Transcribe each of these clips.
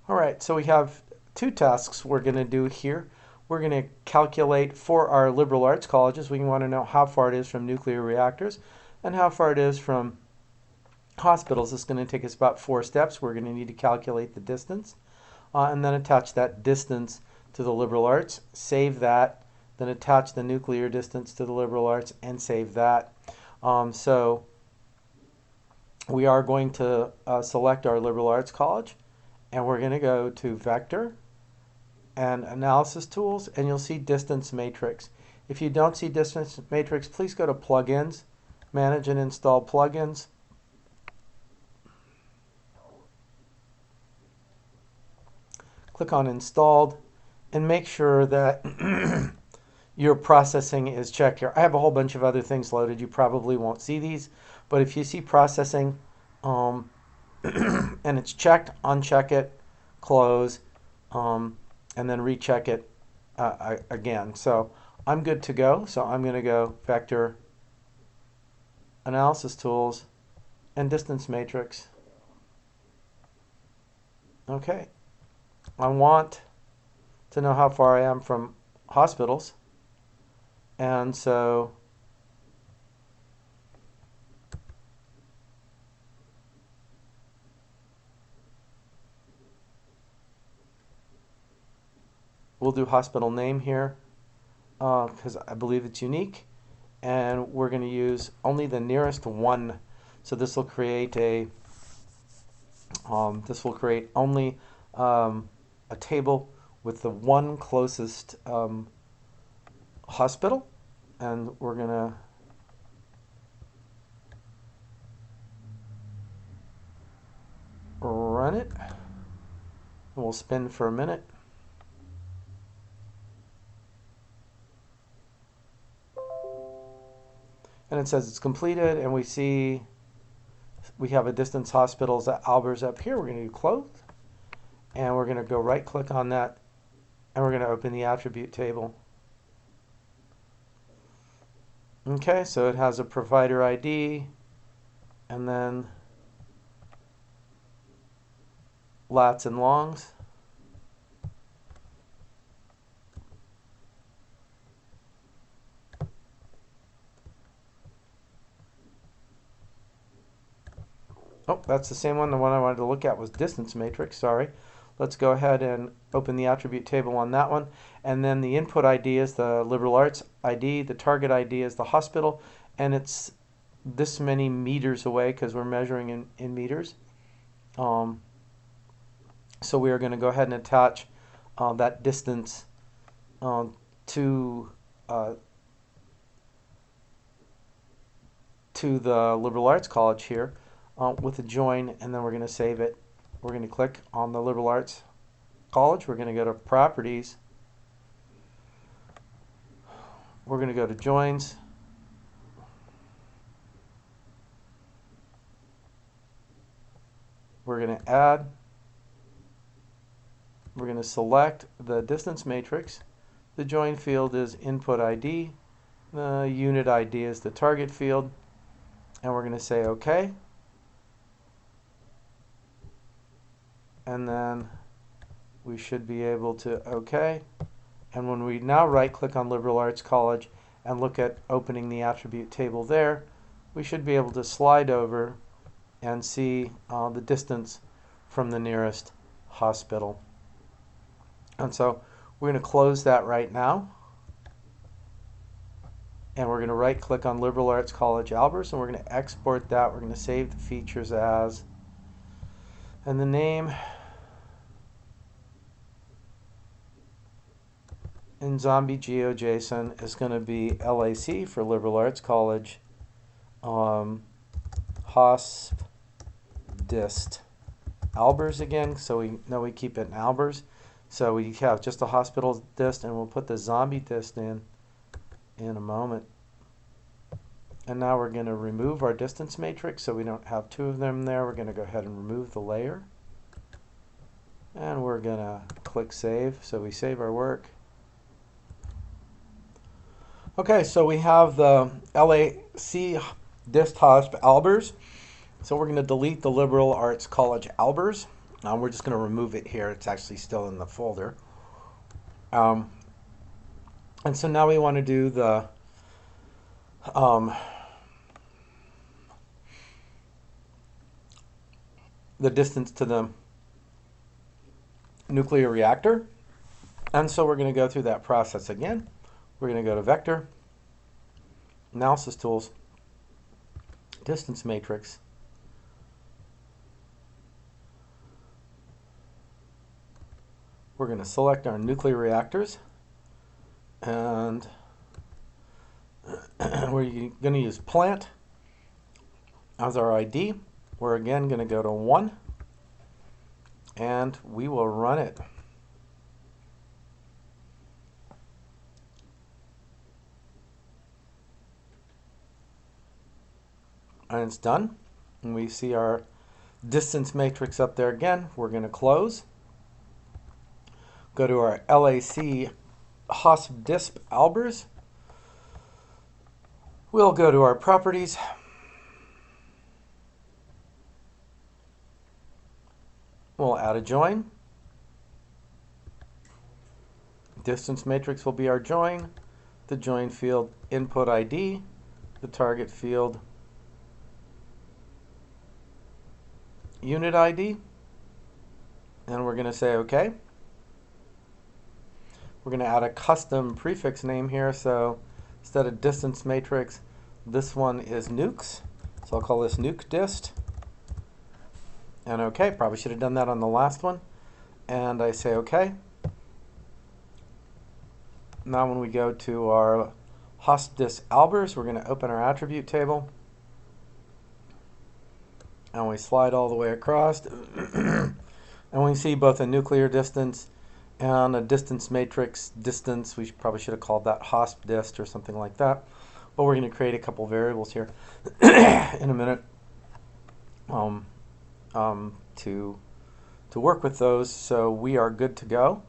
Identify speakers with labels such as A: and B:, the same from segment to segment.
A: All right, so we have two tasks we're going to do here. We're going to calculate for our liberal arts colleges. We want to know how far it is from nuclear reactors and how far it is from hospitals. It's going to take us about 4 steps. We're going to need to calculate the distance and then attach that distance to the liberal arts, save that, then attach the nuclear distance to the liberal arts and save that. So we are going to select our liberal arts college, and we're going to go to Vector and Analysis Tools, and you'll see Distance Matrix. If you don't see Distance Matrix, please go to Plugins, Manage and Install Plugins. Click on Installed, and make sure that your processing is checked here. I have a whole bunch of other things loaded. You probably won't see these, but if you see processing and it's checked, uncheck it, close, and then recheck it again. So I'm good to go. So I'm going to go Vector, Analysis Tools, and Distance Matrix. Okay. I want to know how far I am from hospitals. And so we'll do hospital name here because I believe it's unique. And we're going to use only the nearest one. So this will create a only a table with the one closest hospital, and we're gonna run it, and we'll spin for a minute. And it says it's completed, and we see we have a Distance Hospitals at Albers up here. We're going to do close, and we're going to go right click on that, and we're going to open the attribute table. Okay, so it has a provider ID, and then lats and longs. Oh, that's the same one. The one I wanted to look at was Distance Matrix, sorry. Let's go ahead and open the attribute table on that one. And then the input ID is the liberal arts ID, the target ID is the hospital, and it's this many meters away because we're measuring in meters. So we are going to go ahead and attach that distance to the liberal arts college here with a join, and then we're going to save it. We're going to click on the liberal arts college. We're going to go to properties. We're going to go to joins. We're going to add. We're going to select the distance matrix. The join field is input ID. The unit ID is the target field. And we're going to say OK. And then we should be able to OK. And when we now right click on Liberal Arts College and look at opening the attribute table there, we should be able to slide over and see the distance from the nearest hospital. And so we're going to close that right now. And we're going to right click on Liberal Arts College Albers, and we're going to export that. We're going to save the features as, and the name in Zombie GeoJSON is going to be LAC for Liberal Arts College HOSP dist Albers again, so we know we keep it in Albers. So we have just a hospital dist, and we'll put the zombie dist in a moment. And now we're going to remove our distance matrix so we don't have two of them there. We're going to go ahead and remove the layer. And we're going to click save, so we save our work. Okay, so we have the LAC dist hosp Albers. So we're going to delete the Liberal Arts College Albers. We're just going to remove it here. It's actually still in the folder. And so now we want to do the distance to the nuclear reactor. And so we're going to go through that process again. We're going to go to Vector, Analysis Tools, Distance Matrix. We're going to select our nuclear reactors, and we're going to use plant as our ID. We're again going to go to 1, and we will run it. And it's done. And we see our distance matrix up there again. We're going to close. Go to our LAC HOSP-DISP Albers. We'll go to our properties. We'll add a join. Distance matrix will be our join. The join field input ID. The target field unit ID. And we're going to say OK. We're going to add a custom prefix name here. So instead of distance matrix, this one is nukes. So I'll call this nuke dist. And OK. Probably should have done that on the last one. And I say OK. Now when we go to our HOSP-DISP Albers, we're going to open our attribute table. And we slide all the way across. And we see both a nuclear distance and a distance matrix distance. We probably should have called that HOSP-DIST or something like that. But we're going to create a couple variables here in a minute to work with those. So we are good to go.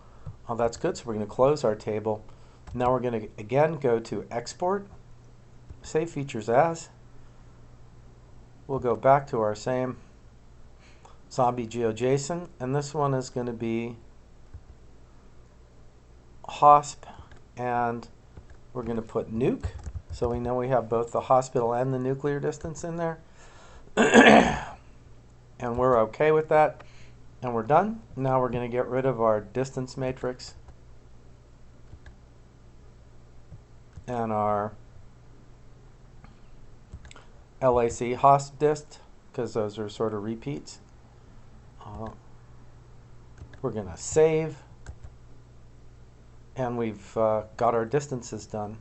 A: Oh, that's good. So we're going to close our table. Now we're going to again go to Export, Save Features As. We'll go back to our same zombie GeoJSON, and this one is going to be HOSP, and we're going to put nuke, so we know we have both the hospital and the nuclear distance in there. And we're okay with that, and we're done. Now we're going to get rid of our distance matrix and our LAC HOSP-DIST, because those are sort of repeats. We're going to save, and we've got our distances done.